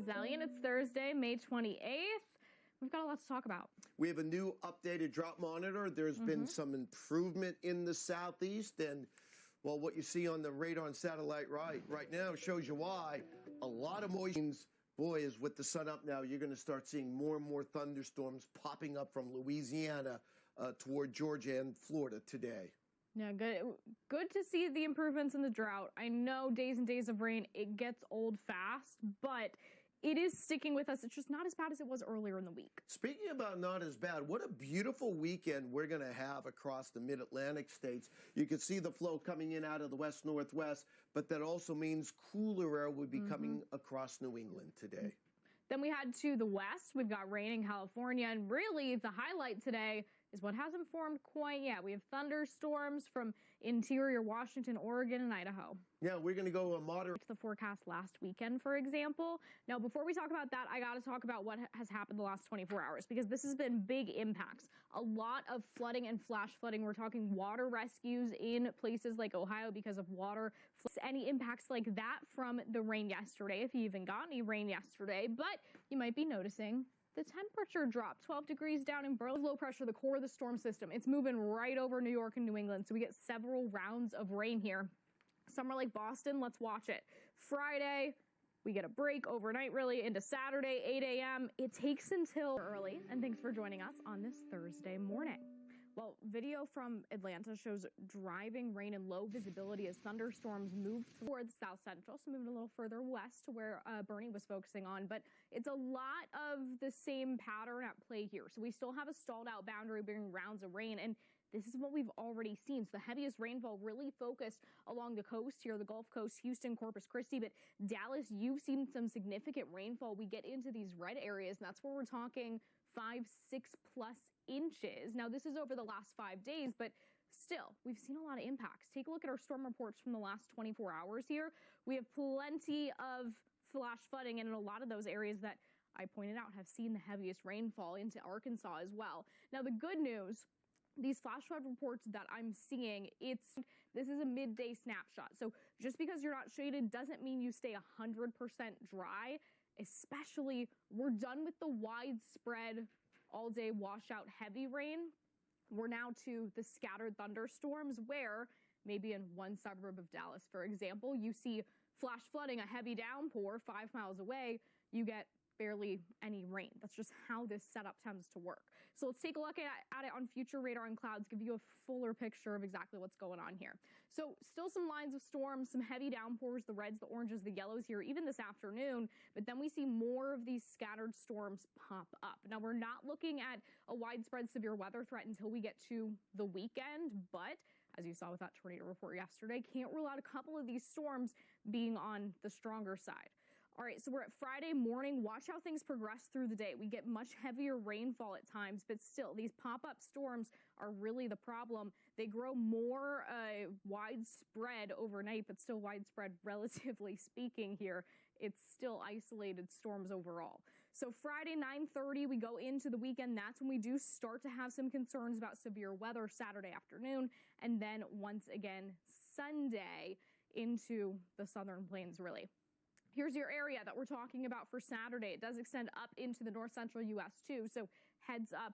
Azallion. It's Thursday, May 28th. We've got a lot to talk about. We have a new updated drought monitor. There's been some improvement in the southeast, and well, what you see on the radar and satellite right now shows you why. A lot of moisture. Boy, is with the sun up now, you're going to start seeing more and more thunderstorms popping up from Louisiana toward Georgia and Florida today. Yeah, good to see the improvements in the drought. I know days and days of rain, it gets old fast, but it is sticking with us. It's just not as bad as it was earlier in the week. Speaking about not as bad, what a beautiful weekend we're going to have across the mid-Atlantic states. You can see the flow coming in out of the west-northwest, but that also means cooler air will be coming across New England today. Then we head to the west. We've got rain in California, and really the highlight today is what hasn't formed quite yet. We have thunderstorms from interior Washington, Oregon, and Idaho. Yeah, we're going to go a moderate. The forecast last weekend, for example. Now, before we talk about that, I got to talk about what has happened the last 24 hours, because this has been big impacts. A lot of flooding and flash flooding. We're talking water rescues in places like Ohio because of water. Any impacts like that from the rain yesterday, if you even got any rain yesterday. But you might be noticing the temperature dropped 12 degrees down in Berlin. Low pressure, the core of the storm system. It's moving right over New York and New England. So we get several rounds of rain here. Somewhere like Boston, let's watch it. Friday, we get a break overnight, really, into Saturday, 8 a.m. It takes until early. And thanks for joining us on this Thursday morning. Well, video from Atlanta shows driving rain and low visibility as thunderstorms move towards South Central, so moving a little further west to where Bernie was focusing on. But it's a lot of the same pattern at play here. So we still have a stalled out boundary bringing rounds of rain, and this is what we've already seen. So the heaviest rainfall really focused along the coast here, the Gulf Coast, Houston, Corpus Christi, but Dallas, you've seen some significant rainfall. We get into these red areas, and that's where we're talking 5, 6+ inches. Now, this is over the last 5 days, but still, we've seen a lot of impacts. Take a look at our storm reports from the last 24 hours here. We have plenty of flash flooding, and in a lot of those areas that I pointed out have seen the heaviest rainfall into Arkansas as well. Now, the good news, these flash flood reports that I'm seeing, this is a midday snapshot. So just because you're not shaded doesn't mean you stay 100% dry. Especially, we're done with the widespread all-day washout heavy rain. We're now to the scattered thunderstorms where maybe in one suburb of Dallas, for example, you see flash flooding, a heavy downpour 5 miles away, you get barely any rain. That's just how this setup tends to work. So let's take a look at it on future radar and clouds, give you a fuller picture of exactly what's going on here. So still some lines of storms, some heavy downpours, the reds, the oranges, the yellows here, even this afternoon, but then we see more of these scattered storms pop up. Now, we're not looking at a widespread severe weather threat until we get to the weekend, but as you saw with that tornado report yesterday, can't rule out a couple of these storms being on the stronger side. All right, so we're at Friday morning. Watch how things progress through the day. We get much heavier rainfall at times, but still, these pop-up storms are really the problem. They grow more widespread overnight, but still widespread, relatively speaking here. It's still isolated storms overall. So Friday, 9:30, we go into the weekend. That's when we do start to have some concerns about severe weather Saturday afternoon. And then once again, Sunday into the southern plains, really. Here's your area that we're talking about for Saturday. It does extend up into the north central U.S. too, so heads up